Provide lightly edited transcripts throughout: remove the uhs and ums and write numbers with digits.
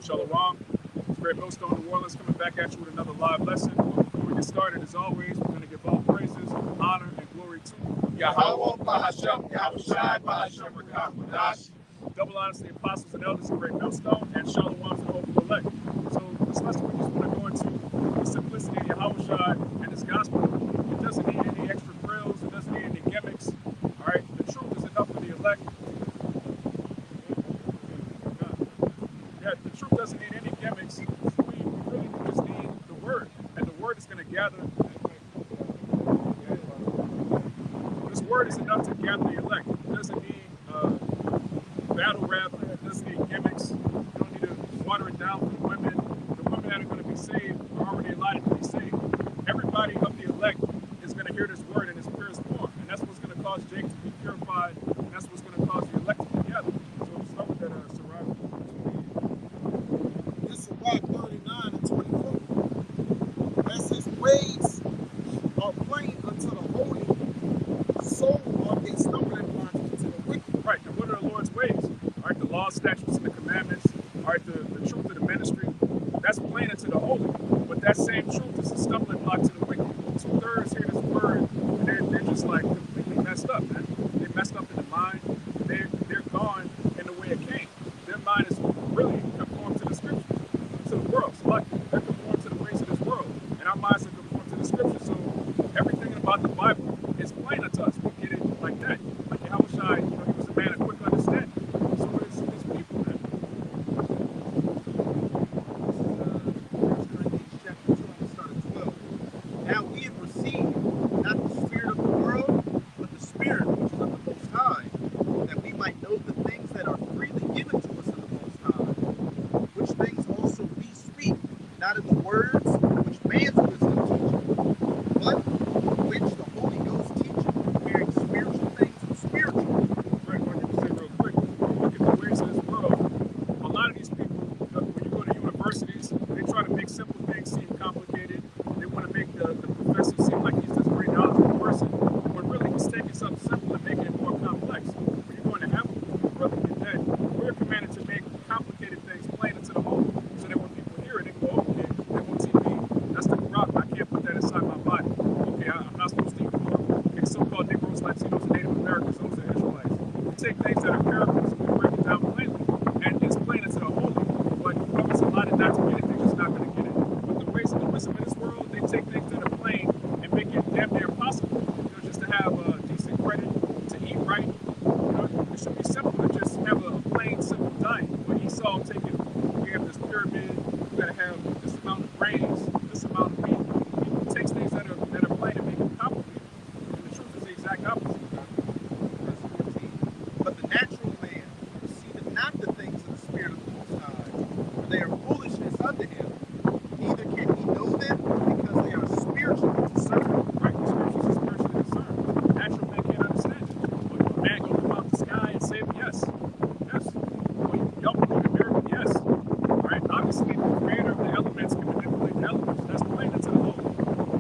right, Shalom. It's Great Millstone, New Orleans, coming back at you with another live lesson. Before we get started, as always, we're going to give all praises, honor, and glory to Yahweh, Bahashem, Yahweh Shai, Bahashem, Rakakwadash. Double honors to the apostles and elders of Great Millstone, and Shalom to the hopeful elect. So this lesson, we just want to go into the simplicity of Yahweh Shai and his gospel. It doesn't need any extra frills. It doesn't need any gimmicks. All right, the truth is enough for the elect. Yeah, the truth doesn't need any gimmicks. We really just need the word, and the word is going to gather. This word is enough to gather the elect. It doesn't need battle rap. It doesn't need gimmicks. You don't need to water it down for the women. The women that are going to be saved are already allotted to be saved. Everybody of the elect is going to hear this word in its purest form, and that's what's going to cause Jake to be purified, and that's what's going to cause the elect to be gathered. So start with that, Siraj. This is Rock 39 and 24. As his ways are plain unto the holy, so are they stumbling blocks unto the wicked. Right, and what are the Lord's ways? All right, the law, statutes, and the commandments. All right, the truth of the ministry. That's plain unto the holy. But that same truth is a stumbling block to the wicked. 2/3 hear this word, and they're just like completely messed up, man. They're messed up in the mind. They're gone in the way it came. Their mind is really conformed to the scriptures, to the world. So like they're conformed to the ways of this world, and our minds are conformed to the scriptures. So everything about the Bible is plain unto us. We get it like that. Like Yahweh Shai, he was a man of quick understanding. So it's people, man. Now we have received not the spirit of the world, but the spirit which is of the Most High, that we might know the things that are freely given to us of the Most High, which things also we speak, not in the words which man's wisdom teacheth, but which the Holy Ghost teacheth, comparing spiritual things with spiritual. Right, 100% real quick. Look at the ways of this world. A lot of these people, when you go to universities, they try to make simple things seem complicated. They want to make the professor seem like he's this great knowledgeable person, when really he's taking something simple and making it more complex. When you're going to heaven, brother, you're dead. We're commanded to make complicated things plain into the whole, so that when people hear it, they go, oh, okay, they won't see me. That's the Quran. I can't put that inside my body. Okay, I'm not supposed to eat pork. Okay, so-called Negroes, Latinos, and Native Americans, those are Israelites. We take things that are parables and we break it down plainly, and it's plain into the holy. But brothers are allotted not to get it, they're just not going to get it. But the ways of the wisdom in this world, they take things that are plain and make it damn near impossible. Just to have a decent credit, to eat right. It should be simple to just have a plain, simple diet. But Esau taking, we have this pyramid, we got to have this amount of grains, this amount of meat. He takes things that are plain and make them complicated. And the truth is the exact opposite. Verse 14. But the natural man receiveth not the things of the Spirit of the Most High, for they are foolishness unto him. Neither can he know them, because they are spiritually discerned. Right, the scriptures are spiritually discerned. Natural man can't understand it. But man go from out the sky and say, yes. Yes. Well, y'all believe in miracles? Yes. All right, obviously the creator of the elements can manipulate the elements. That's plain into the holy.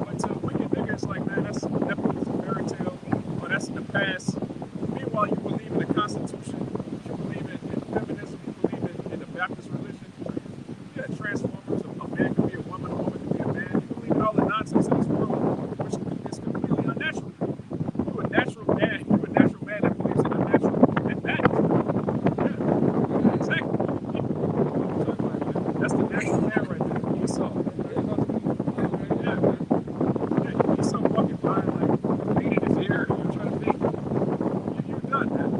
But to wicked niggas like, man, that's nepotism, fairy tale, or that's in the past. Meanwhile, you believe in the Constitution, you believe in feminism, you believe in the Baptist religion. Yeah, transformers, a man can be a woman can be a man. You believe in all the nonsense in this world, which is completely unnatural. You're a natural man that believes in unnatural and bad. Yeah, exactly. That's the natural man right there. Esau. Yeah, man. Yeah, Esau walking by like leaning his ear, and you're trying to think. You're done, man.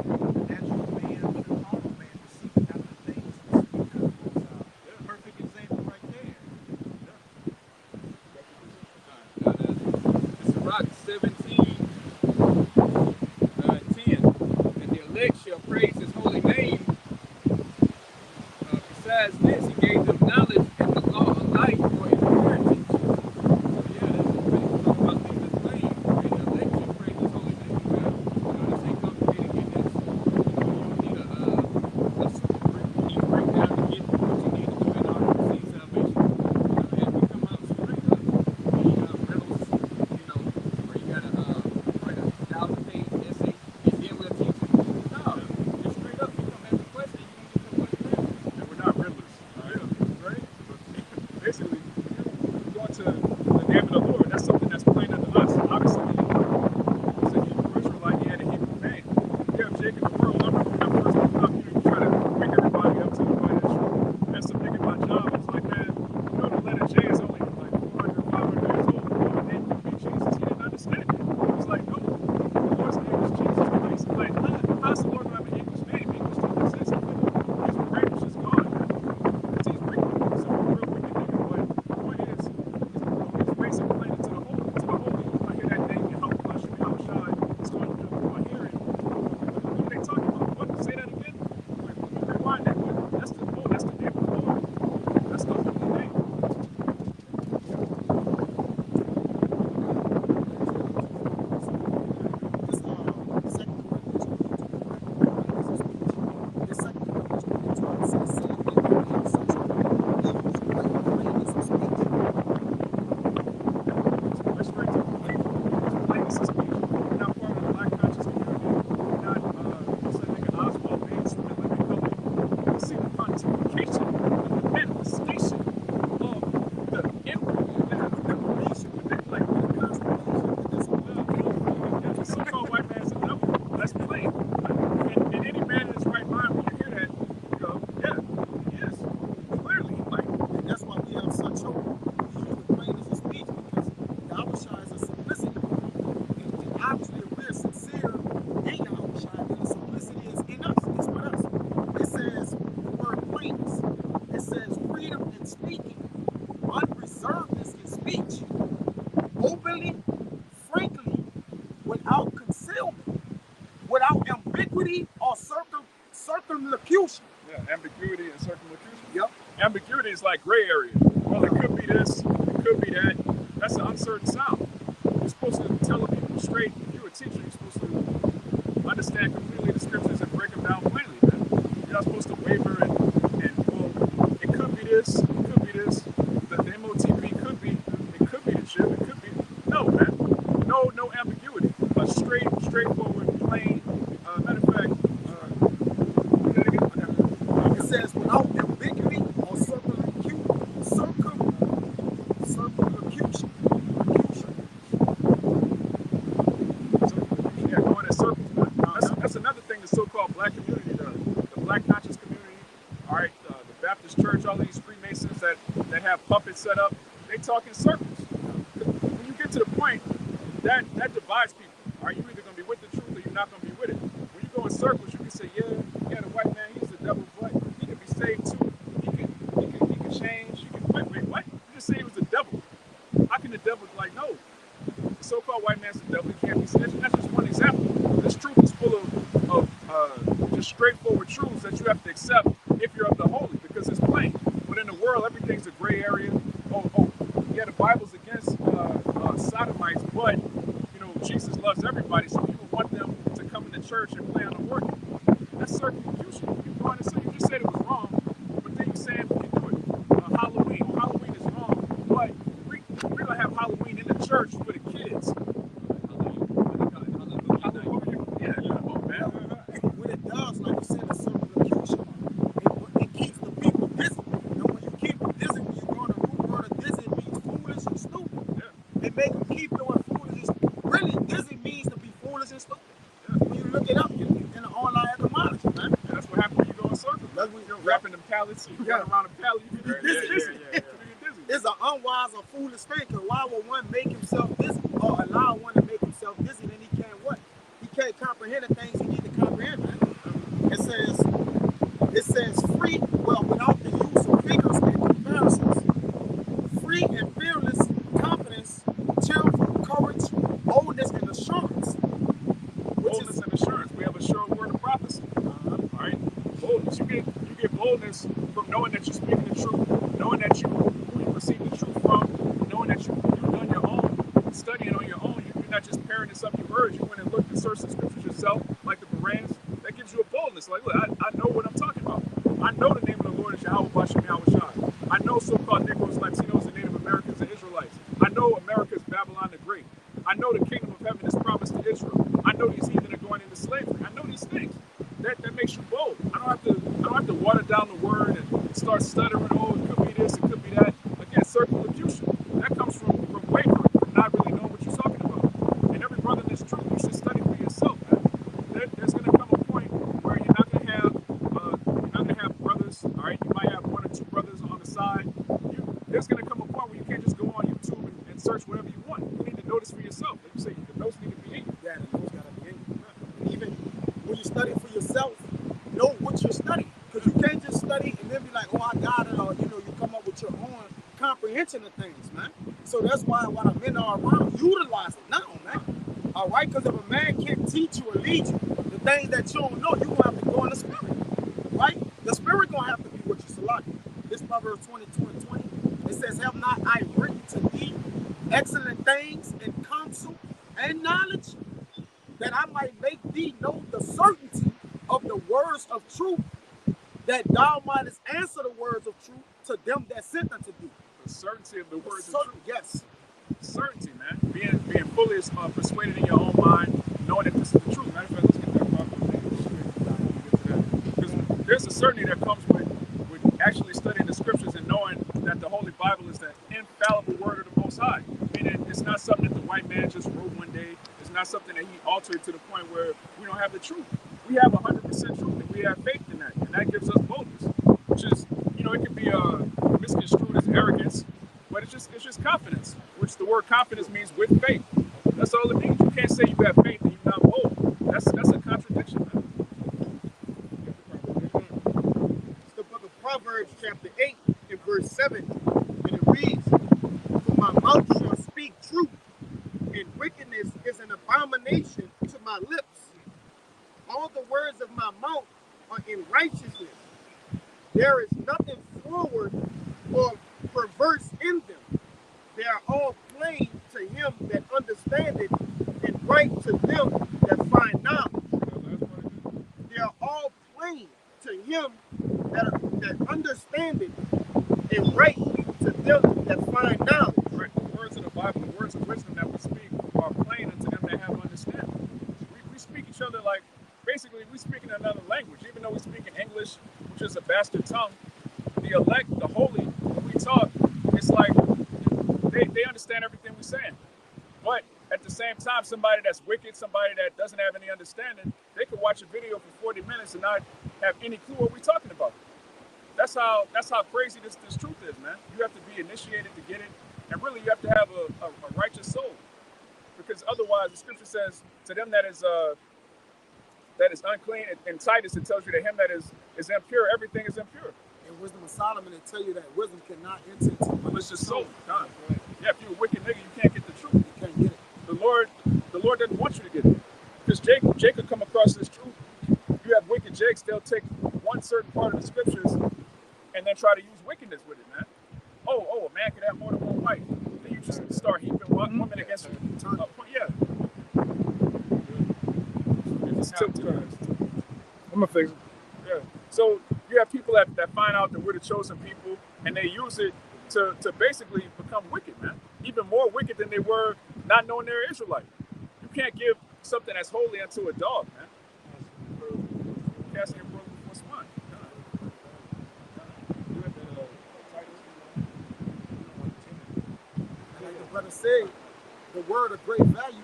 Natural man and the carnal man receiveth not the things of the Spirit of the Most High. Yeah. Perfect example right there. Now this is Rock 17, 10. And the elect shall praise his holy name. Besides this, he gave them knowledge and the law of life for his inheritance. So yeah, that's talking about things that's plain. And the elect shall praise his holy name. This ain't complicated in this. You don't need a super deep breakdown to get what you need to do in order to receive salvation. As we come out straight up, riddles, where you gotta write a 1,000-page essay and then we'll teach you. No, just straight up. You come ask a question, you don't get no question. And we're not riddlers. All Yeah, ambiguity and circumlocution. Yep. Ambiguity is like gray area. Well, it could be this, it could be that. That's an uncertain sound. You're supposed to tell the people straight. If you're a teacher, you're supposed to understand completely the scriptures and break them down plainly, man. You're not supposed to waver and well, it could be this, it could be this. The MOTP could be, it could be the chip, it could be. No, man. No ambiguity. A straightforward, plain. Matter of fact, It says without ambiguity or circumlocution. Yeah, going in circles, man. That's another thing the so-called black community does. The black conscious community, all right, the Baptist church, all these Freemasons that have puppets set up, they talk in circles. When you get to the point, that divides people. All right, you're either going to be with the truth or you're not going to be with it. When you go in circles, you can say, yeah, the white man, he's the devil, but he can be saved too. He can change. You can wait, what? You just say he was the devil. How can the devil like no? The so-called white man's the devil. He can't be saved. That's just one example. This truth is full of just straightforward truths that you have to accept if you're of the holy, because it's plain. But in the world, everything's a gray area. Yeah, the Bible's against sodomites, but Jesus loves everybody, so people want them to come into church and play on the organ. That's circumlocution. You just said it was wrong, but then you're saying we can do it. Halloween is wrong, but we're gonna have Halloween in the church for the kids. Yeah, come on, man. What it does, like you said, is circumlocution. It keeps the people busy. And when you keep them busy, when you go to the root word of busy, it means foolish and stupid. Yeah. It make them keep doing foolish. Really, busy means to be foolish and stupid. Yeah. When you look it up in the online etymology, man. Yeah, that's what happens when you go in circles. That's when you're wrapping them pallets, you run around the pallet, you can be busy. It's an unwise or foolish thing, because why would one make himself busy or allow one to make himself busy, then he can't what? He can't comprehend the things he needs to comprehend, man. It says free, well, without the use of figures and comparisons. Free and fearless confidence, cheerful courage, boldness and assurance. Boldness and assurance. We have a sure word of prophecy. All right? Boldness. You get boldness from knowing that you're speaking the truth, knowing that you receive the truth from, knowing that you've done your own studying on your own. You're not just parroting something you heard. You went and looked and searched the scriptures yourself, like the Bereans. That gives you a boldness. Like, look, I know what I'm talking about. I know the name of the Lord is Yahweh Bashem Yahweh Shai. I know so-called Negroes, Latinos, and Native Americans and Israelites. I know America's Babylon the Great. I know the kingdom of heaven is promised to Israel. I know these heathen are going into slavery. I know these things. That makes you bold. I don't have to water down the word and start stuttering. Oh, it could be this, it could be that. Again, circumlocution. That comes from wavering, from not really knowing what you're talking about. And every brother in this truth, you should study for yourself, man. There's going to come a point where you're not going to have brothers. All right, you might have one or two brothers on the side. There's going to come a point where you can't just go on YouTube and search whatever you want. You need to notice for yourself. Like you say, the notes need to be in you. Yeah, the notes got to be in you. And even when you study for yourself, know what you're studying. Because you can't just study and then be like, oh, I got it, or you come up with your own comprehension of things, man. So that's why when the men are around, utilize it now, man. All right, because if a man can't teach you or lead you, the things that you don't know, you're gonna have to go in the spirit, right? The spirit gonna have to be what you select. This Proverbs 22 and 20. It says, "Have not I written to thee excellent things in counsel and knowledge, that I might make thee know the certainty of the words of truth, that thou mightest answer the words of truth to them that sent unto thee." The certainty of the words of truth. Yes. Certainty, man. Being fully persuaded in your own mind, knowing that this is the truth. Matter of fact, let's get that problem. Because there's a certainty that comes with actually studying the scriptures and knowing that the Holy Bible is the infallible word of the Most High. Meaning it's not something that the white man just wrote one day. It's not something that he altered to the point where we don't have the truth. We have 100% truth, and we have faith in that, and that gives us boldness. Which is, it can be misconstrued as arrogance, but it's just confidence. Which the word confidence means with faith. That's all it means. You can't say you have faith and you're not bold. That's a contradiction, man. It's the book of Proverbs, chapter 8, and verse 7, and it reads, "For my mouth shall speak truth, and wickedness is an abomination to my lips. All the words of my mouth are in righteousness, There is nothing forward or perverse in them. They are all plain to him that understandeth, and right to them that find knowledge. They are all plain to him that understandeth, and right to them that find knowledge. Right. The words of the Bible, the words of wisdom that we speak are plain unto them that have understanding. We speak each other like, basically, we speak in another language. Even though we speak in English, which is a bastard tongue, the elect, the holy, when we talk, it's like they understand everything we're saying. But at the same time, somebody that's wicked, somebody that doesn't have any understanding, they could watch a video for 40 minutes and not have any clue what we're talking about. That's how crazy this truth is, man. You have to be initiated to get it, and really you have to have a righteous soul, because otherwise the scripture says to them that is unclean. In Titus it tells you that him that is impure, everything is impure. In Wisdom of Solomon, it tell you that wisdom cannot enter into Malicious soul. Right. Yeah, if you're a wicked nigga, you can't get the truth. You can't get it. The Lord doesn't want you to get it, because Jacob come across this truth. You have wicked Jakes, they'll take one certain part of the scriptures and then try to use wickedness with it, man. Oh, a man could have more than one wife. Then you just start heaping women against you. Yeah. It's tilted. I'm gonna fix it. Yeah. So you have people that find out that we're the chosen people, and they use it to basically become wicked, man. Even more wicked than they were not knowing they're Israelite. You can't give something that's holy unto a dog, man. Casting your brother before swine. And like the brother said, the word of great value,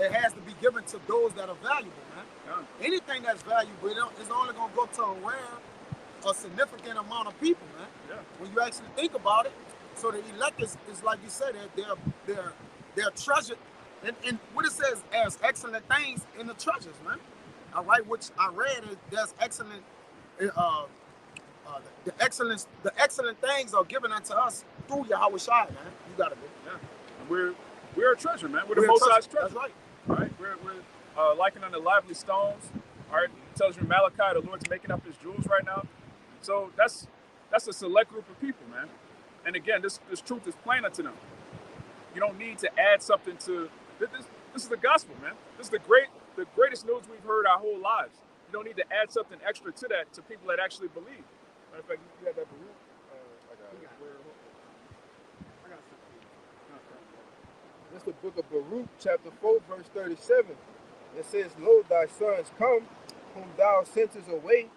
it has to be given to those that are valuable, man. Yeah. Anything that's valuable, it's only gonna go to a significant amount of people, man. Yeah. When you actually think about it, so the elect is like you said, they're treasured, and what it says as excellent things in the treasures, man. All right, which I read is there's excellent, the excellent things are given unto us through Yahweh Shai, man. You gotta be. Yeah. We're a treasure, man. We're the Most High's treasure. That's right. Right? We're likened unto lively stones. All right. It tells you in Malachi, the Lord's making up his jewels right now. So that's a select group of people, man. And again, this truth is plain unto them. You don't need to add something to this. This is the gospel, man. This is the greatest news we've heard our whole lives. You don't need to add something extra to that to people that actually believe. Matter of fact, you got that Baruch. That's the book of Baruch, chapter 4, verse 37. It says, Lo, thy sons come, whom thou sentest away.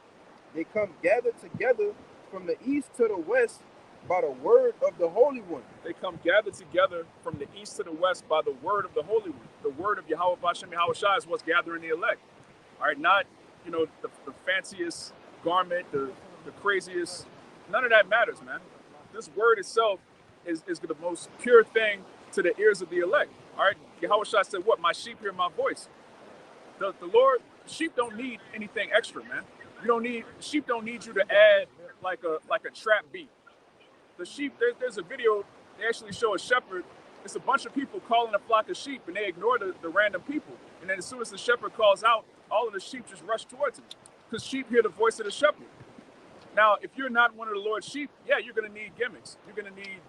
They come gathered together from the east to the west by the word of the Holy One. They come gathered together from the east to the west by the word of the Holy One. The word of Yahweh Bashem Yahweh Shai is what's gathering the elect. All right, not, the fanciest garment, the craziest. None of that matters, man. This word itself is the most pure thing to the ears of the elect. All right, Yahweh Shai said, what? My sheep hear my voice. The Lord, sheep don't need anything extra, man. Sheep don't need you to add like a trap beat. The sheep, there's a video, they actually show a shepherd. It's a bunch of people calling a flock of sheep, and they ignore the random people. And then as soon as the shepherd calls out, all of the sheep just rush towards him, because sheep hear the voice of the shepherd. Now, if you're not one of the Lord's sheep, yeah, you're going to need gimmicks. You're going to need,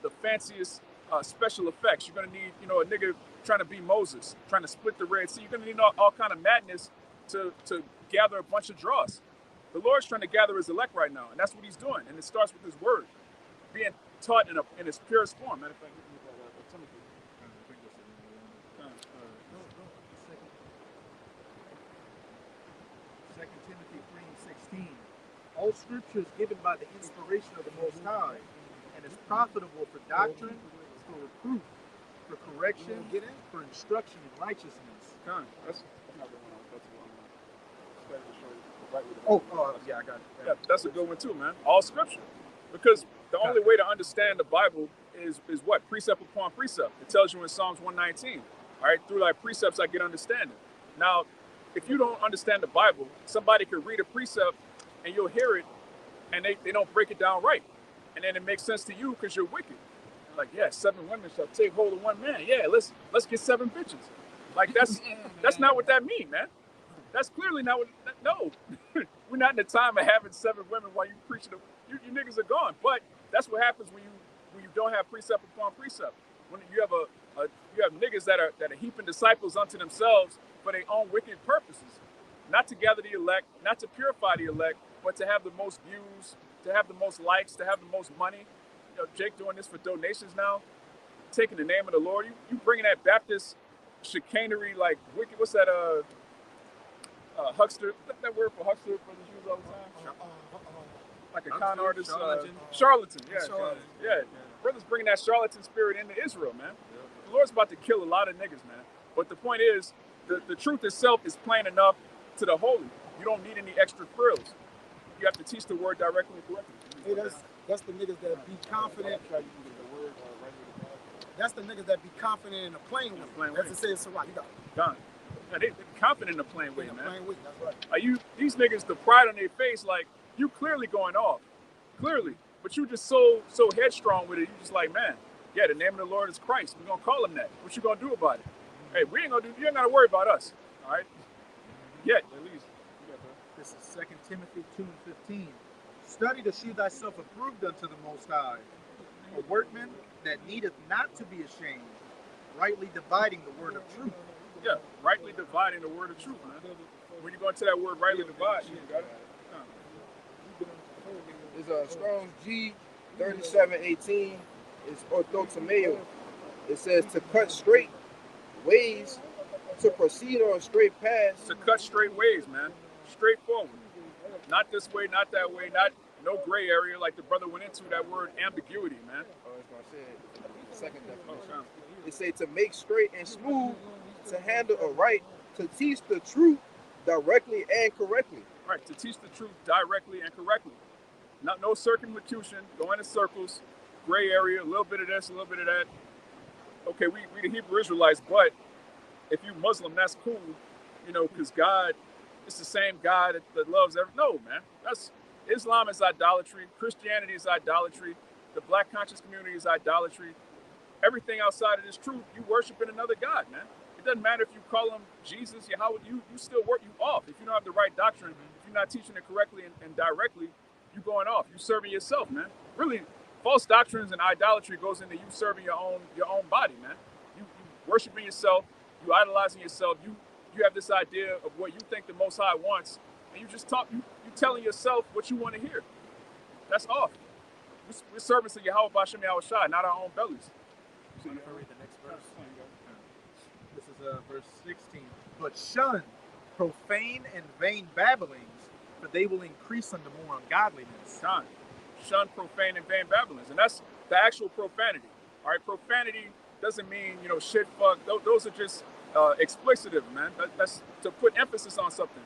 the fanciest special effects. You're going to need, a nigga trying to be Moses, trying to split the Red Sea. You're going to need all kind of madness to gather a bunch of draws. The Lord's trying to gather his elect right now, and that's what he's doing. And it starts with his word being taught in its purest form. Matter of fact, Timothy. 2 Timothy 3:16. All scripture is given by the inspiration of the Most High, and is profitable for doctrine, for reproof, for correction, for instruction in righteousness. That's not the one. That's the Oh, yeah, I got it. Yeah, that's a good one too, man. All scripture. Because the only way to understand the Bible is what? Precept upon precept. It tells you in Psalms 119. All right, through thy precepts I get understanding. Now, if you don't understand the Bible, somebody could read a precept and you'll hear it and they don't break it down right. And then it makes sense to you because you're wicked. Like, yeah, 7 women shall take hold of one man. Yeah, let's get 7 bitches. Like that's not what that means, man. That's clearly not what. No, we're not in the time of having 7 women while you preaching. You niggas are gone. But that's what happens when you don't have precept upon precept. When you have you have niggas that are heaping disciples unto themselves for their own wicked purposes, not to gather the elect, not to purify the elect, but to have the most views, to have the most likes, to have the most money. You know, Jake doing this for donations now, taking the name of the Lord. You bringing that Baptist chicanery, like wicked. What's that? Huckster. That word for huckster for the Jews all the time. Like a con artist, charlatan. Yeah, Charlatan. yeah. Brothers bringing that charlatan spirit into Israel, man. The Lord's about to kill a lot of niggas, man. But the point is, the truth itself is plain enough to the holy. You don't need any extra frills. You have to teach the word directly and correctly. Hey, that's the niggas that be confident. That's the niggas that be confident in a plain way. As it says, so what? You got it. Done. Yeah, they confident in the plain way, In a man. plain way. That's right. Are these niggas, the pride on their face, like, you clearly going off. Clearly. But you just so headstrong with it. You just like, man, yeah, the name of the Lord is Christ. We're going to call him that. What you going to do about it? Hey, you ain't got to worry about us. All right? Yet, at least. This is 2 Timothy 2:15. Study to shew thyself approved unto the Most High, a workman that needeth not to be ashamed, rightly dividing the word of truth. Yeah, rightly dividing the word of truth, man. When you go into that word rightly divide, you got it. It's Strong's G 3718. It's orthotomeo. It says to cut straight ways, to proceed on straight paths. To cut straight ways, man. Straightforward. Not this way, not that way, no gray area like the brother went into that word ambiguity, man. Oh, it's gonna say it. Second definition. Okay. It say to make straight and smooth, to handle aright, to teach the truth directly and correctly. Right, to teach the truth directly and correctly. No circumlocution, going in circles, gray area, a little bit of this, a little bit of that. Okay, we the Hebrew Israelites, but if you Muslim, that's cool, you know, because God, it's the same God that loves everyone. No, man, Islam is idolatry. Christianity is idolatry. The black conscious community is idolatry. Everything outside of this truth, you worshiping another God, man. It doesn't matter if you call him Jesus, Yahweh, you still work you off. If you don't have the right doctrine, if you're not teaching it correctly and directly, you going off. You serving yourself, man. Really, false doctrines and idolatry goes into you serving your own body, man. You worshiping yourself, you idolizing yourself, you have this idea of what you think the Most High wants, and you just you telling yourself what you want to hear. That's off. We're serving to Yahweh Bashem Yahweh Shai, not our own bellies. So if I read the next verse. This is verse 16. But shun profane and vain babblings, for they will increase unto more ungodliness. Shun profane and vain babblings. And that's the actual profanity. All right, profanity doesn't mean, shit, fuck. Those are just explicitive, man. That's to put emphasis on something.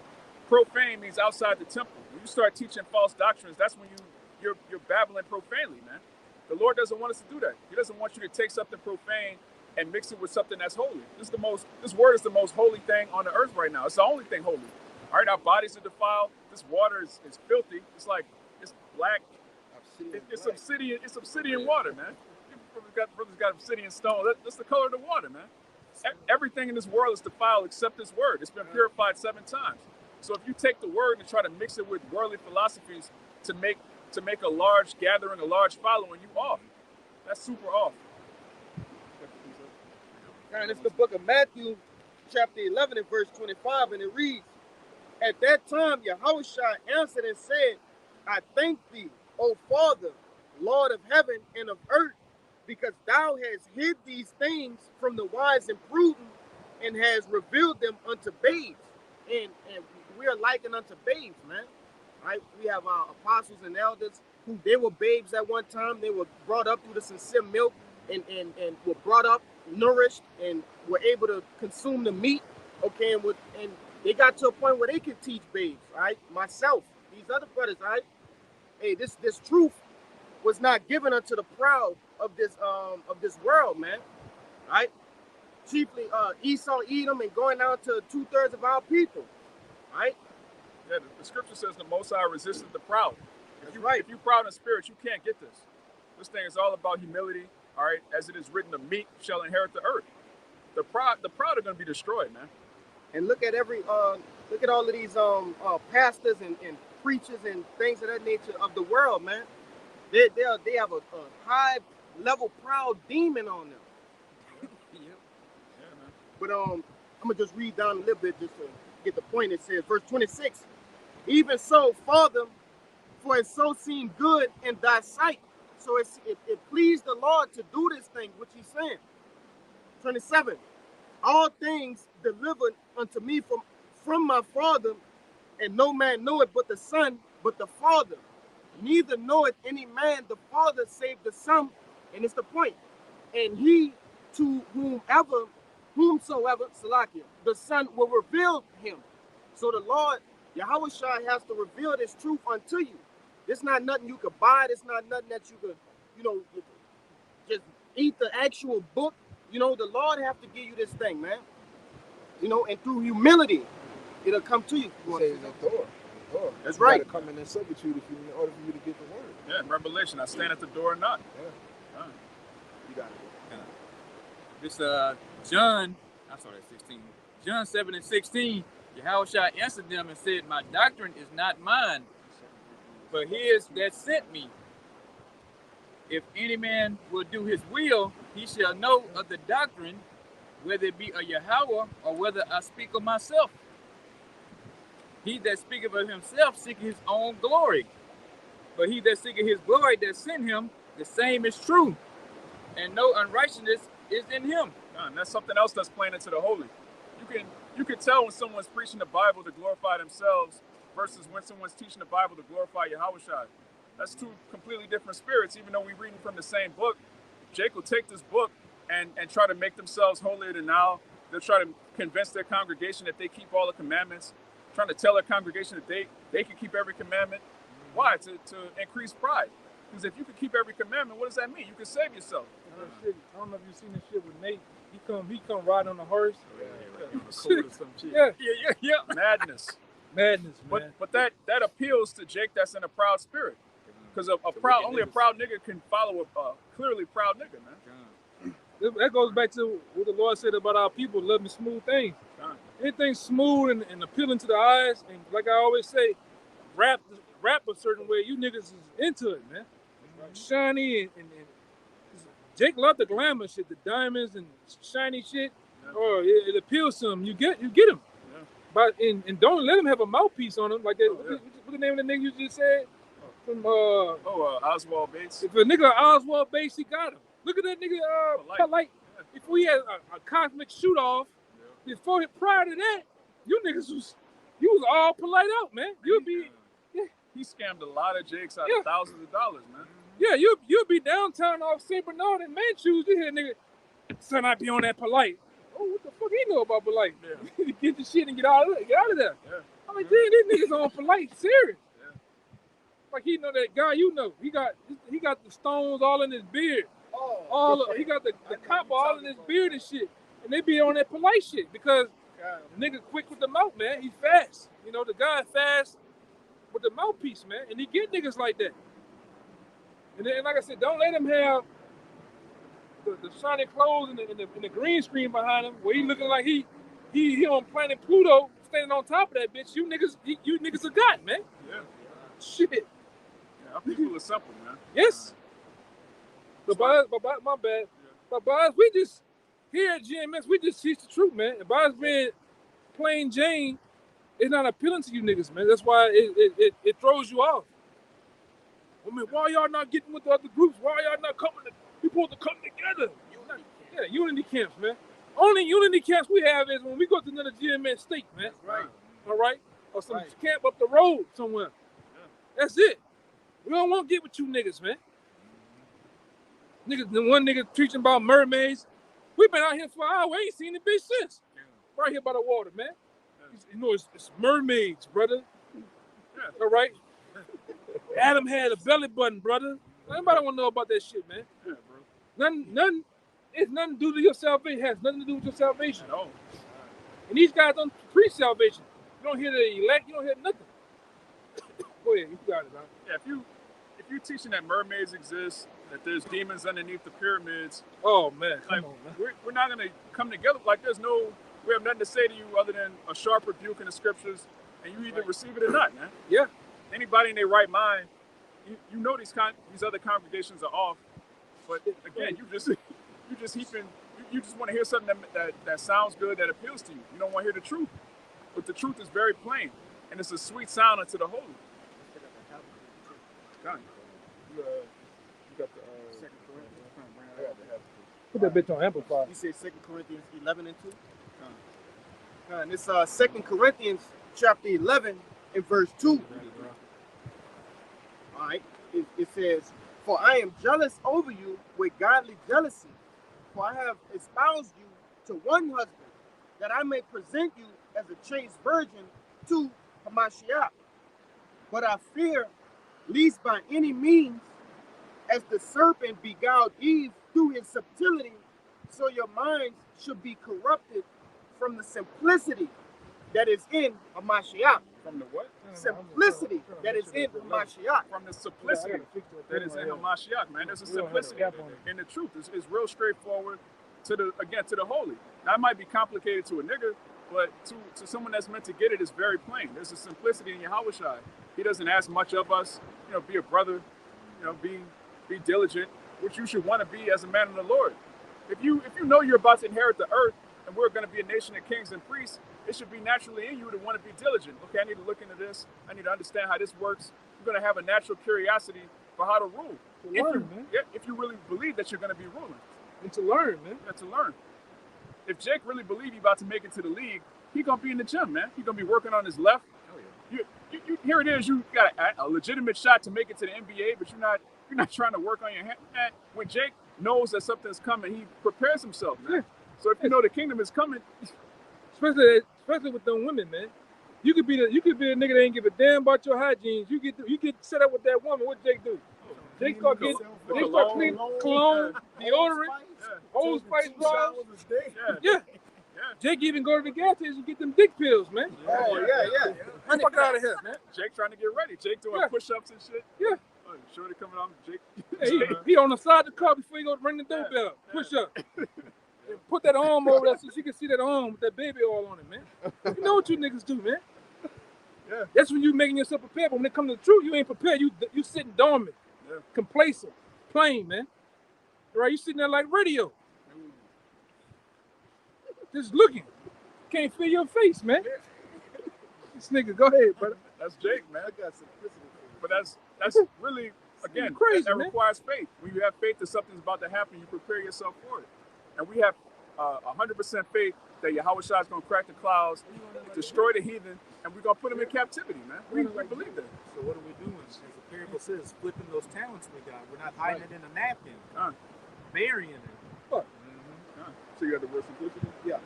Profane means outside the temple. When you start teaching false doctrines, that's when you're babbling profanely, man. The Lord doesn't want us to do that. He doesn't want you to take something profane and mix it with something that's holy. This word is the most holy thing on the earth right now. It's the only thing holy. All right, our bodies are defiled. This water is filthy. It's black. It's obsidian. It's obsidian water, man. Brothers got obsidian stone. That's the color of the water, man. Everything in this world is defiled except this word. It's been purified 7 times. So if you take the word and try to mix it with worldly philosophies to make a large gathering, a large following, you off. That's super off. And it's the book of Matthew, chapter 11 and verse 25, and it reads, At that time Yahushua answered and said, I thank thee, O Father, Lord of heaven and of earth, because thou hast hid these things from the wise and prudent, and has revealed them unto babes. And we are likened unto babes, man. Right? We have our apostles and elders who they were babes at one time. They were brought up through the sincere milk and were brought up, nourished, and were able to consume the meat. Okay, and they got to a point where they could teach babes, right? Myself, these other brothers, right? Hey, this truth was not given unto the proud of this world, man. Right? Chiefly Esau, Edom, and going down to 2/3 of our people. Right? Yeah, the scripture says the Most High resisted the proud. If you're right. proud in spirit, you can't get this. This thing is all about humility. All right, as it is written, the meek shall inherit the earth. The proud are going to be destroyed, man. And look at all of these pastors and preachers and things of that nature of the world, man. They have a high level proud demon on them. Yep. Yeah, man. But I'm gonna just read down a little bit just to get the point. It says, verse 26, even so, Father, for it so seemed good in thy sight. So it pleased the Lord to do this thing, which he's saying. 27, all things delivered unto me from my Father, and no man knoweth but the Son, but the Father. Neither knoweth any man the Father save the Son, and it's the point. And he to whomsoever, Salakia, the Son will reveal him. So the Lord, Yahushua, has to reveal this truth unto you. It's not nothing you could buy. It's not nothing that you could, just eat the actual book. The Lord have to give you this thing, man. And through humility, it'll come to you. He says the door. That's You right. gotta come in and servitude in order for you to get the word. Yeah, in Revelation, I stand at the door and knock. Yeah. You got it. This John, I saw that 16. John 7:16, Yahushua answered them and said, my doctrine is not mine, but his that sent me. If any man will do his will, he shall know of the doctrine, whether it be of Yahweh or whether I speak of myself. He that speaketh of himself seeketh his own glory. But he that seeketh his glory that sent him, the same is true. And no unrighteousness is in him. And that's something else that's playing into the holy. You can tell when someone's preaching the Bible to glorify themselves versus when someone's teaching the Bible to glorify Yahushua. That's two completely different spirits, even though we're reading from the same book. Jake will take this book and try to make themselves holier than thou. They'll try to convince their congregation that they keep all the commandments, trying to tell their congregation that they can keep every commandment. Why? To increase pride. Because if you can keep every commandment, what does that mean? You can save yourself. Shit, I don't know if you've seen this shit with Nate. He come ride on a horse. Yeah. Yeah. Madness. Madness, man. But that appeals to Jake that's in a proud spirit. Because only a proud nigga can follow a clearly proud nigga, man. That goes back to what the Lord said about our people loving smooth things. Anything smooth and appealing to the eyes, and like I always say, rap a certain way, you niggas is into it, man. Shiny and Jake loved the glamour shit, the diamonds and shiny shit. Yeah. Or it appeals to him. You get him. Yeah. But and don't let him have a mouthpiece on him like that. What's the name of the nigga you just said? From Oswald Bates. If a nigga Oswald Bates, he got him. Look at that nigga Polite. Yeah. Before he had a cosmic shoot off, prior to that, you was all polite out, man. You'd be He scammed a lot of Jakes out of thousands of dollars, man. yeah, you'll be downtown off St. Bernard and Manchus. You hear nigga, son, I be on that polite. Oh, what the fuck he know about polite? Yeah. Get the shit and get out of there. Yeah. I'm like, damn, these niggas on polite, serious. Yeah. Like he know that guy, he got the stones all in his beard. He got the copper all in his beard and shit. And they be on that polite shit because the nigga quick with the mouth, man. He fast. The guy fast with the mouthpiece, man. And he get niggas like that. And then, like I said, don't let him have the shiny clothes and the green screen behind him where he looking like he on planet Pluto standing on top of that bitch. You niggas are God, man. Yeah. Shit. Yeah, our people are simple, man. Yes. But my bad. But by us, we just here at GMS, we just teach the truth, man. And by us being plain Jane, it's not appealing to you niggas, man. That's why it throws you off. I mean, why y'all not getting with the other groups? Why y'all not coming? We supposed to come together. Unity camps, man. Only unity camps we have is when we go to another GMS state, man. Right. All right? Or some camp up the road somewhere. Yeah. That's it. We don't want to get with you niggas, man. Niggas, the one nigga preaching about mermaids. We've been out here for an hour. We ain't seen the bitch since. Right here by the water, man. It's mermaids, brother. Yeah. All right? Adam had a belly button, brother. Nobody want to know about that shit, man. Yeah, bro. Nothing. It's nothing to do with your salvation. It has nothing to do with your salvation. At all. And these guys don't preach salvation. You don't hear the elect. You don't hear nothing. Go ahead. You got it, man. Yeah, if you're teaching that mermaids exist, that there's demons underneath the pyramids, Oh, man. like, Come on, man. we're not going to come together. Like, we have nothing to say to you other than a sharp rebuke in the scriptures, and you either receive it or not, man. Yeah. anybody in their right mind, you know these other congregations are off, but again, you just heaping. You just want to hear something that sounds good, that appeals to you. You don't want to hear the truth, but the truth is very plain, and it's a sweet sound unto the holy. God. You got the put that bitch on amplify. You say 2 Corinthians 11 and 2? And it's 2 Corinthians chapter 11 and verse 2. All right. It says, "For I am jealous over you with godly jealousy, for I have espoused you to one husband, that I may present you as a chaste virgin to Hamashiach. But I fear, lest by any means, as the serpent beguiled Eve through his subtlety, so your minds should be corrupted from the simplicity that is in Hamashiach." From the what? Simplicity that is in Hamashiach. From the simplicity that is in Hamashiach, man. There's a simplicity in the truth. It's real straightforward to the holy. Now, it might be complicated to a nigga, but to someone that's meant to get it, it's very plain. There's a simplicity in Yahushua. He doesn't ask much of us. You know, be a brother. You know, be diligent, which you should want to be as a man of the Lord. If you know you're about to inherit the earth, and we're going to be a nation of kings and priests, it should be naturally in you to want to be diligent. Okay, I need to look into this. I need to understand how this works. You're going to have a natural curiosity for how to rule. If you really believe that you're going to be ruling. And to learn, man. Yeah, to learn. If Jake really believes he's about to make it to the league, he's going to be in the gym, man. He's going to be working on his left. Here it is. You got a legitimate shot to make it to the NBA, but you're not trying to work on your hand. When Jake knows that something's coming, he prepares himself, man. Yeah. So if you know the kingdom is coming, especially with them women, man, you could be a nigga that ain't give a damn about your hygiene. You get set up with that woman. What Jake do? Jake start cleaning cologne, deodorant, Old Spice bras. Yeah. Jake even go to the gas station and get them dick pills, man. Oh yeah. Get the fuck out of here, man. Jake trying to get ready. Jake doing push-ups and shit. Yeah. Oh, Shorty coming on, Jake. He on the side of the car before he go ring the doorbell. Push up. Put that arm over there so she can see that arm with that baby oil on it, man. You know what you niggas do, man. Yeah. That's when you making yourself prepared. But when it comes to the truth, you ain't prepared. You sitting dormant, complacent, plain, man. Right? You sitting there like radio. Just looking. Can't feel your face, man. This nigga, go ahead, brother. That's Jake, man. I got simplicity. But that's really, again, crazy, that man. Requires faith. When you have faith that something's about to happen, you prepare yourself for it. And we have 100% faith that Yahushua is going to crack the clouds, destroy the heathen, and we're going to put them in captivity, man. We believe that. So what are we doing? As the parable says, flipping those talents we got. We're not hiding it in a napkin. Burying it. What? So you got the word simplicity? Yeah.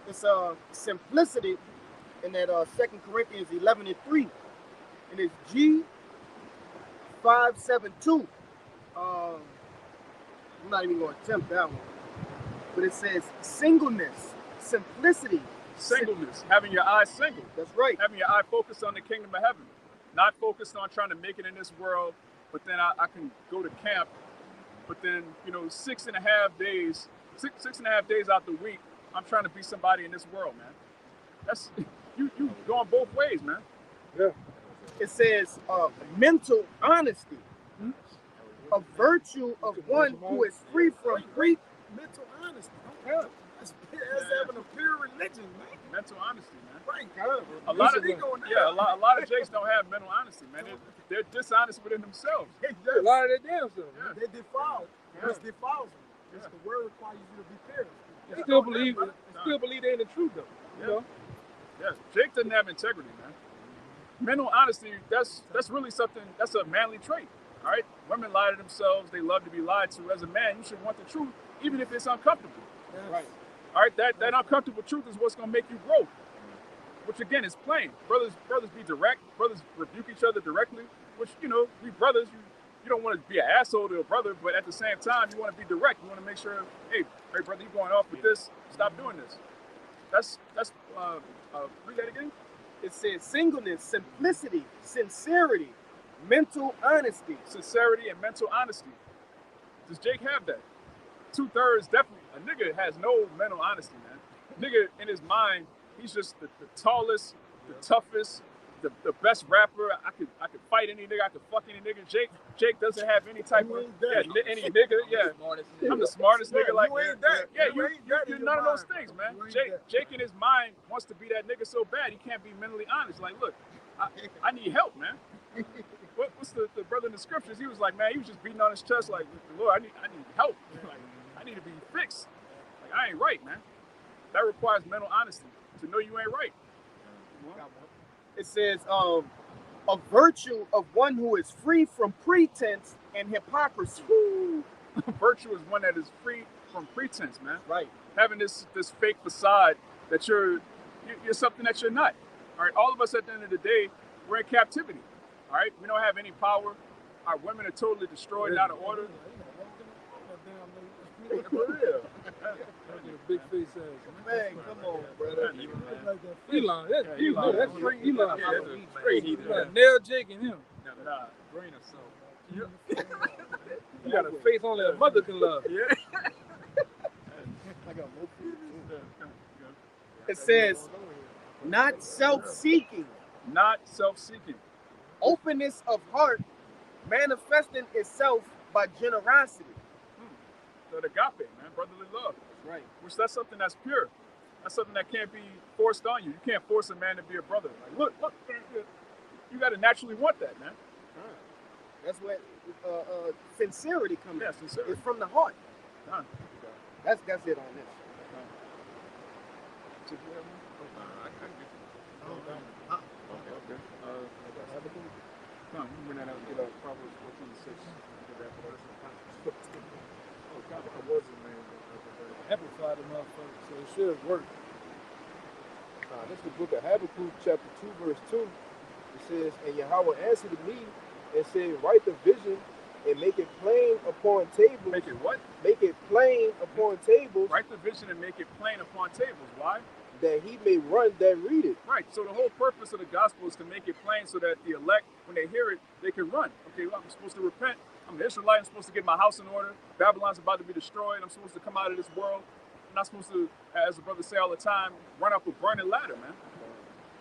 It's simplicity in that 2 Corinthians 11 and 3. And it's G572. I'm not even going to attempt that one. But it says singleness, simplicity. Singleness, having your eyes single. That's right. Having your eye focused on the kingdom of heaven. Not focused on trying to make it in this world, but then I can go to camp, but then, 6.5 days out the week, I'm trying to be somebody in this world, man. That's you going both ways, man. Yeah. It says mental honesty, a virtue of one who is free from grief. Mental honesty. That's having a pure religion, man. Mental honesty, man. Right, God. A lot of Jakes don't have mental honesty, man. They're dishonest within themselves. A lot of that damn stuff. Yeah. They defile. Which defiles them. It's the word requires you to be pure. They still believe they in the truth, though. You know? Yeah, Jake doesn't have integrity, man. Mental honesty, that's really something, that's a manly trait, all right? Women lie to themselves. They love to be lied to. As a man, you should want the truth, even if it's uncomfortable. Yes. Right. All right, that uncomfortable truth is what's going to make you grow, which, again, is plain. Brothers be direct. Brothers rebuke each other directly, which, we brothers, you don't want to be an asshole to a brother, but at the same time, you want to be direct. You want to make sure, hey, brother, you going off with this. Stop doing this. That's read that again. It says singleness, simplicity, sincerity, mental honesty. Sincerity and mental honesty. Does Jake have that? 2/3 definitely. A nigga has no mental honesty, man. Nigga, in his mind, he's just the tallest, the toughest, the best rapper. I could fight any nigga. I could fuck any nigga. Jake doesn't have any type of any nigga. Yeah, I'm the smartest nigga. Like you ain't that. Yeah, You ain't that in you're your none of those mind, things, bro. man. You ain't that. Jake in his mind wants to be that nigga so bad he can't be mentally honest. Like, look, I need help, man. What's the brother in the scriptures? He was like, man, he was just beating on his chest like, Lord, I need help. Like, I need to be fixed. Like, I ain't right, man. That requires mental honesty to know you ain't right. It says, a virtue of one who is free from pretense and hypocrisy. Virtue is one that is free from pretense, man. Right. Having this fake facade that you're something that you're not. All right. All of us at the end of the day, we're in captivity. All right. We don't have any power. Our women are totally destroyed and out of order. For real. Big face ass. Man, come on, brother. Elon, that's Elon. That's straight Elon. Yeah, that's straight heathen. Nail Jake and him. Nah, grain of salt. You got a face only a mother can love. Yeah. It says, not self-seeking, Not self-seeking. openness of heart, manifesting itself by generosity. So the agape, man, brotherly love. Right. Which that's something that's pure. That's something that can't be forced on you. You can't force a man to be a brother. Like, look, you got to naturally want that, man. That's where sincerity comes in. Yeah, sincerity. It's from the heart. Huh. That's it on this. Amplify the motherfucker, so it should work. This is the book of Habakkuk, chapter 2, verse 2. It says, and Yahweh answered me and said, write the vision and make it plain upon tables. Make it what? Make it plain upon tables, Write the vision and make it plain upon tables. Why? that he may run that read it. Right. So the whole purpose of the gospel is to make it plain so that the elect, when they hear it, they can run. Okay, well, I'm supposed to repent. I'm an Israelite. I'm supposed to get my house in order. Babylon's about to be destroyed. I'm supposed to come out of this world. I'm not supposed to, as the brothers say all the time, run up a burning ladder, man.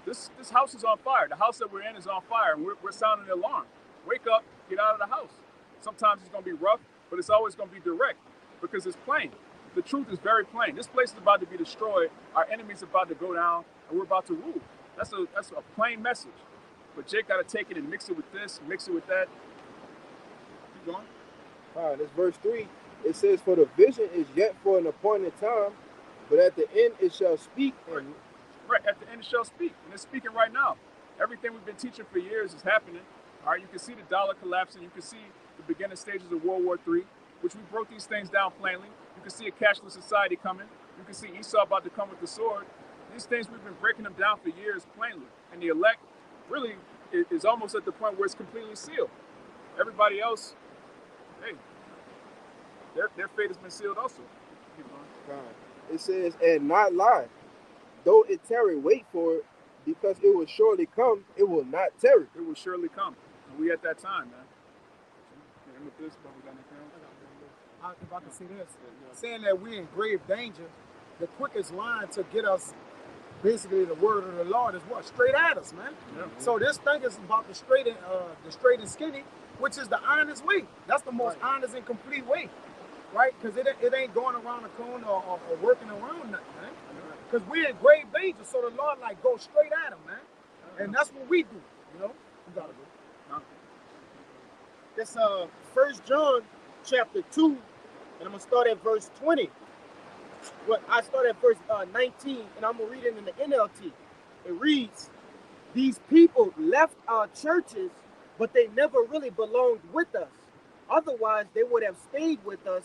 This house is on fire. The house that we're in is on fire, and we're sounding the alarm. Wake up, get out of the house. Sometimes it's going to be rough, but it's always going to be direct because it's plain. The truth is very plain. This place is about to be destroyed. Our enemy's about to go down, and we're about to rule. That's a plain message. But Jake got to take it and mix it with this, mix it with that. Keep going. All right, this verse 3. It says, for the vision is yet for an appointed time, but at the end it shall speak. And Right, at the end it shall speak. And it's speaking right now. Everything we've been teaching for years is happening. All right, you can see the dollar collapsing. You can see the beginning stages of World War III, which we broke these things down plainly. You can see a cashless society coming. You can see Esau about to come with the sword. These things, we've been breaking them down for years plainly. And the elect really is almost at the point where it's completely sealed. Everybody else, hey, their fate has been sealed also. Keep going. it says, and not lie. Though it tarry, wait for it, because it will surely come, it will not tarry. It will surely come. And we at that time, man. And with this, but we got anything else? If I can see this, saying that we're in grave danger, the quickest line to get us, basically the word of the Lord is what? Straight at us, man. Yeah. So this thing is about the straight and skinny, which is the honest way. That's the most honest and complete way, right? Because it ain't going around the corner or working around nothing, man. Because we're in grave danger, so the Lord like go straight at him, man. And that's what we do, you know. You gotta go. This 1 John chapter 2, and I'm gonna start at verse 20. Well, I start at verse 19, and I'm gonna read it in the NLT. It reads, "These people left our churches, but they never really belonged with us. Otherwise, they would have stayed with us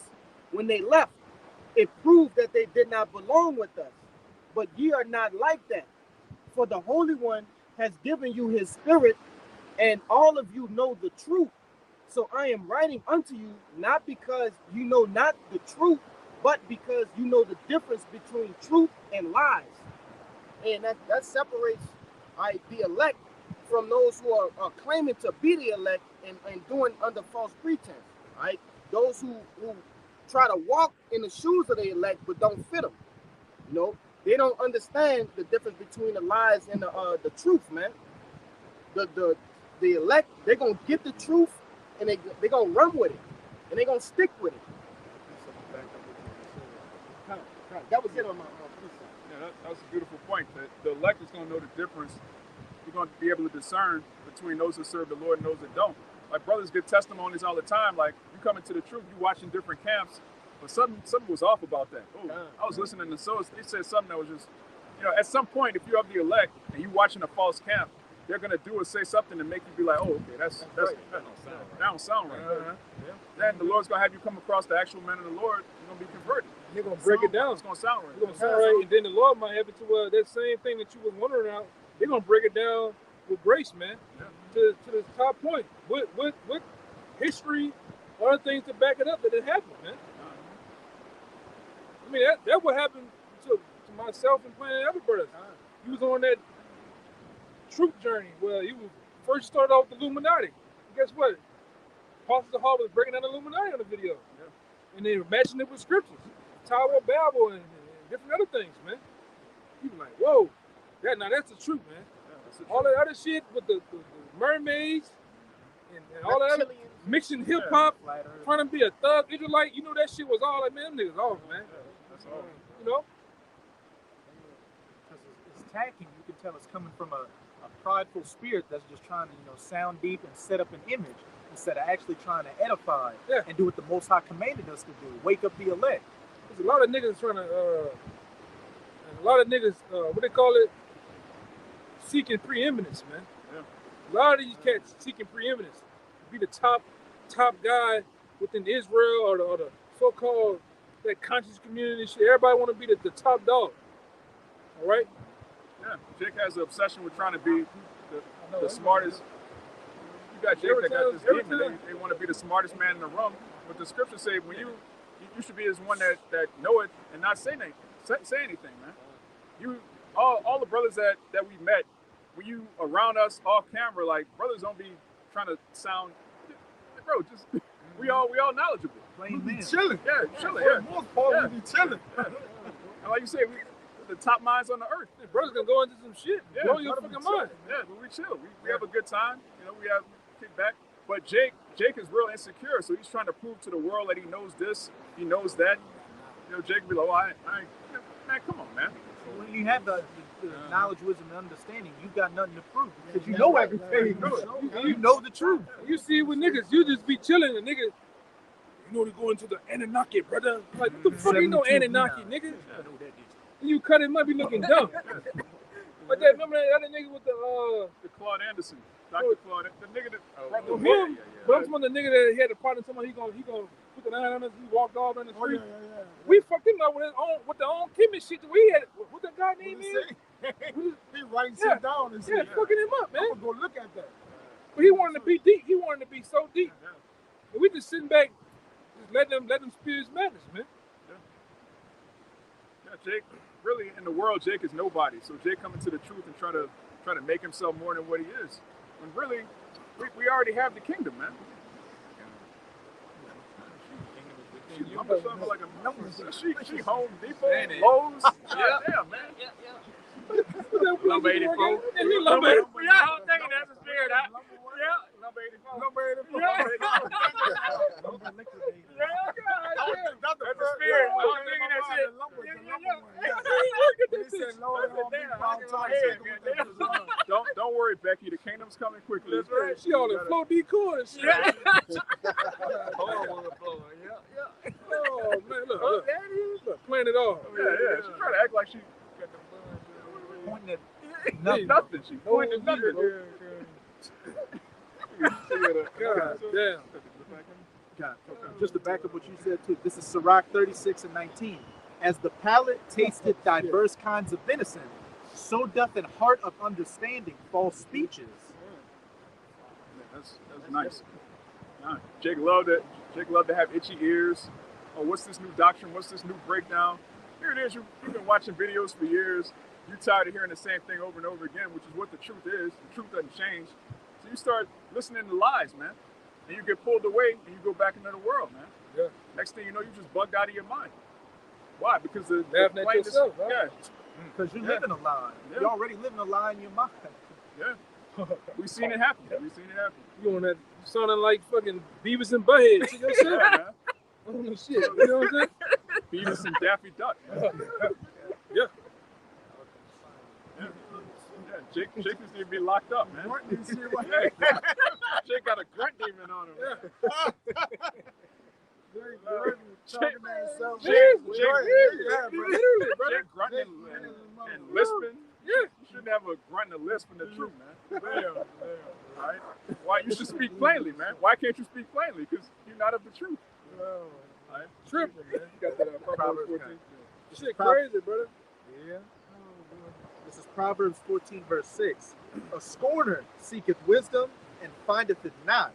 when they left. It proved that they did not belong with us. But ye are not like that. For the Holy One has given you his Spirit, and all of you know the truth. So I am writing unto you, not because you know not the truth, but because you know the difference between truth and lies." And that separates the elect from those who are claiming to be the elect and doing under false pretense, right? Those who try to walk in the shoes of the elect but don't fit them. You know, they don't understand the difference between the lies and the truth, man. the elect, they're gonna get the truth and they're gonna run with it and they're gonna stick with it. That was it on my Yeah, that's a beautiful point. The elect is going to know the difference. You're going to be able to discern between those who serve the Lord and those that don't. Like brothers give testimonies all the time. Like you come into the truth, you watching different camps, but something was off about that. Oh, I was listening to they said something that was just, at some point, if you're of the elect and you watching a false camp, they're going to do or say something to make you be like, oh, okay, that don't sound right. Then the Lord's going to have you come across the actual men of the Lord. You're going to be converted. They're gonna break it down. It's gonna sound right. It's gonna sound right, and then the Lord might have it to that same thing that you was wondering out. They're gonna break it down with grace, man, to the top point. With history, other things to back it up that it happened, man. I mean that what happened to myself and plenty of other brothers. You was on that truth journey where you first started off with the Illuminati. And guess what? Apostle Hall was breaking down the Illuminati on the video, and they were matching it with scriptures. Tower of Babel and different other things, man. You be like, whoa, that's the truth, man. All that other shit with the mermaids and all that other mixing hip hop, trying to be a thug Israelite, that shit was all like, man, them niggas off, man. That's all. Because it's attacking. You can tell it's coming from a prideful spirit that's just trying to, sound deep and set up an image instead of actually trying to edify and do what the Most High commanded us to do. Wake up the elect. There's a lot of niggas trying to, what they call it, seeking preeminence, man. Yeah. A lot of these cats seeking preeminence, be the top guy within Israel or the so-called that conscious community shit. Everybody want to be the top dog. All right. Yeah, Jake has an obsession with trying to be the smartest. You got Jake that got this demon. They want to be the smartest man in the room. But the scriptures say when you should be as one that know it and not say anything. Say anything, man. You all the brothers that we met, when you around us off camera, like brothers don't be trying to sound, bro. Just we all knowledgeable. We be chilling. Yeah, chilling. For the most part, we be chilling. And like you say, we the top minds on the earth. The brothers gonna go into some shit. Yeah, blow your fucking mind. Yeah, but we chill. We have a good time. We have kick back. But Jake is real insecure, so he's trying to prove to the world that he knows this, he knows that. Jake be like, man, come on, man. So when you have the knowledge, wisdom, and understanding, you've got nothing to prove because you know everything. You know the truth. You see, with niggas, you just be chilling, and niggas, to go into the Anunnaki, brother. Like, what the fuck you know Anunnaki, nigga? And you cut him up, you looking dumb. But remember that other nigga with the Claude Anderson. Dr. Claude, the nigga that him, but I'm talking about the nigga that he had a partner. Somebody he gonna put the 9 on us. He walked off in the street. We fucked him up with the own chemist shit that we had. What that guy name is? He writing shit down and shit. Fucking him up, man. I'm gonna go look at that. But he wanted to be deep. He wanted to be so deep. And we just sitting back, just let them spew his madness, man. Yeah, Jake. Really, in the world, Jake is nobody. So Jake coming to the truth and try to make himself more than what he is. When really, we already have the kingdom, man. I'm just talking like a number. She Home Depot, Lowe's. Yeah, man. Number 84. Yeah, I'm thinking that's the spirit. Yeah, number 84. Number 84. That's the spirit. I'm thinking that shit. Don't worry, Becky. The kingdom's coming quickly. That's right. She on the flow decor and shit. Oh man, look, playing it off. Yeah. She trying to act like she Pointing at nothing. She pointing at nothing. God damn. Just to back up what you said too, this is Sirach 36 and 19. As the palate tasted diverse kinds of venison, so doth an heart of understanding false speeches. That's nice. Jake loved it. Jake loved to have itchy ears. Oh, what's this new doctrine? What's this new breakdown? Here it is. You've been watching videos for years. You're tired of hearing the same thing over and over again, which is what the truth is. The truth doesn't change. So you start listening to lies, man. And you get pulled away and you go back into the world, man. Yeah. Next thing you know, you just bugged out of your mind. Why? Because the laughing at yourself, right? Yeah. Because you're living a lie. Yeah. You're already living a lie in your mind. Yeah. We seen it happen. We seen it happen. You on that sounding like fucking Beavis and Butthead. Check your shit. Yeah, man. Oh, no shit. You know what I'm saying? Beavis and Daffy Duck. Man. Yeah. Yeah, Jake needs to be locked up, man. Jake got a grunt demon on him. Literally, brother. Jake grunting and lisping. Yeah. You shouldn't have a grunt and a lisp in the truth, man. Right? Why you should speak plainly, man? Why can't you speak plainly? Because you're not of the truth. Right? Tripping, man. You got that Proverbs 14. Shit Proverbs. crazy, brother. Yeah. This is Proverbs 14, verse 6. A scorner seeketh wisdom and findeth it not,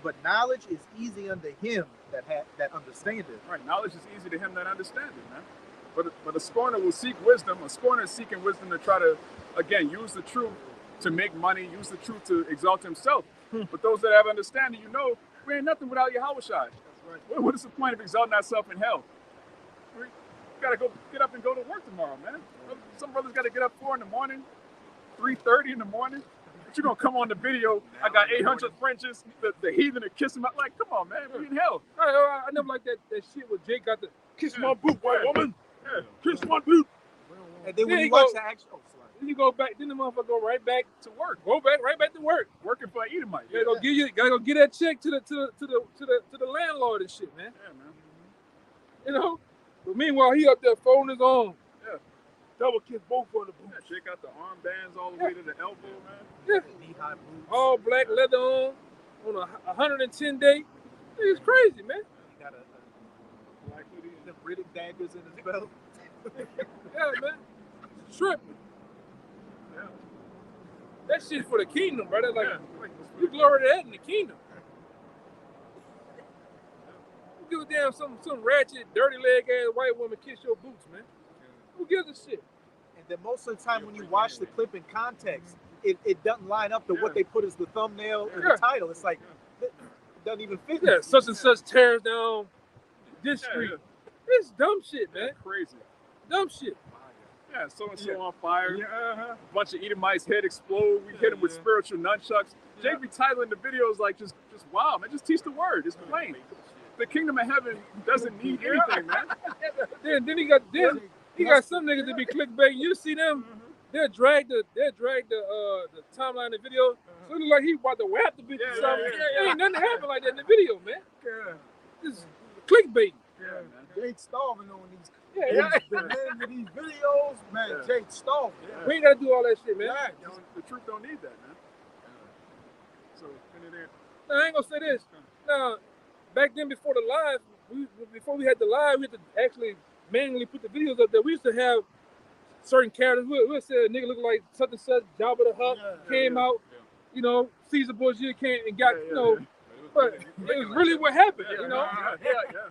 but knowledge is easy unto him that understandeth. Right, knowledge is easy to him that understands it, man. But a scorner will seek wisdom. A scorner is seeking wisdom to try to, again, use the truth to make money, use the truth to exalt himself. But those that have understanding, you know, we ain't nothing without Yahweh Shai. What is the point of exalting ourselves in hell? We gotta go get up and go to work tomorrow, man. Some brothers gotta get up 4 in the morning, 3:30 in the morning. But you gonna come on the video? I got 800 Frenches. The heathen are kissing my. Like, come on, man. We in hell. I never like that shit where Jake got the kiss my boot, white woman. Yeah. Kiss my boot. And then when There you you watch go. the actual, Then you go back. Then the motherfucker go right back To work, Go back right back to work. working for an Edomite. You gotta go get that check to the landlord and shit, man. Yeah, man. You know. But meanwhile, he up there folding his arms. Yeah. Double kiss both of the Yeah, boots. Jake got the armbands all the way to the elbow, man. Yeah. knee-high boots. All black leather on a 110 day. It's crazy, man. He got Black hoodie. the Riddick daggers in his belt. Yeah, man. Tripping. Yeah. That shit for the kingdom, brother. Like, Yeah. you glory to that in the kingdom. You give a damn some ratchet, dirty leg ass white woman kiss your boots, man. Who gives a shit? And then most of the time when you watch the clip in context, it doesn't line up to what they put as the thumbnail and Yeah. the title. It's like, it doesn't even fit. Yeah, such and such tears down this street. Yeah. It's dumb shit, man. Crazy. Dumb shit. Yeah, so and so on fire. A bunch of Edomites' head explode. We hit him with spiritual nunchucks. Jake be titling the videos like just wow, man. Just teach the word. It's plain. The kingdom of heaven doesn't need anything, man. Then he got some niggas that be clickbaiting. You see them? They'll drag the timeline of the video. So it look like he about to whap the bitch or something. There ain't nothing happen like that in the video, man. Just clickbait. Yeah, man. Jake starving on these. Yeah. The name of these videos, man. Yeah. Jake starving. We ain't gotta do all that shit, man. The truth don't need that, man. So, in there. Now, I ain't gonna say this. Now, back then before the live, before we had the live, we had to actually manually put the videos up there. We used to have certain characters. We'll say a nigga look like such and such, Jabba the Hutt came out, you know, Caesar Borgia came and got, you know, but it was really what happened, you know.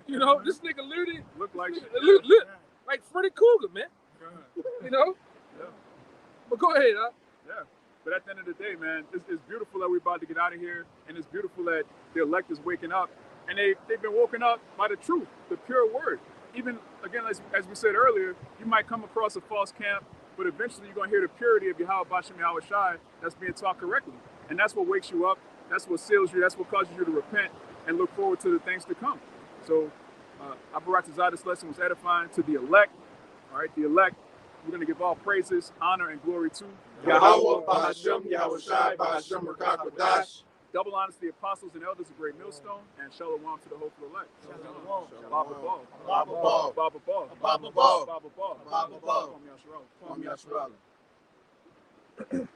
You know, this nigga literally Look like shit. look like Freddy Krueger, man. You know? Yeah. But go ahead, huh? Yeah. But at the end of the day, man, it's beautiful that we're about to get out of here, and it's beautiful that the elect is waking up, and they've been woken up by the truth, the pure word. Even, again, as we said earlier, you might come across a false camp, but eventually you're going to hear the purity of Yahweh Bashem Yahweh Shai that's being taught correctly. And that's what wakes you up, that's what seals you, that's what causes you to repent and look forward to the things to come. So, Abarak this lesson was edifying to the elect. All right, the elect, we're going to give all praises, honor, and glory to Yahweh, Bahashem, Yahweh Shai, Bahashem, Rakakadash. double honors to the apostles and elders of Great Millstone, and shalom to the hopeful elect. Baba Ball. Baba Ball. Baba Ball. Baba Ball. Baba Ball. Baba Ball. Kwame Yasharal. Kwame Yasharal.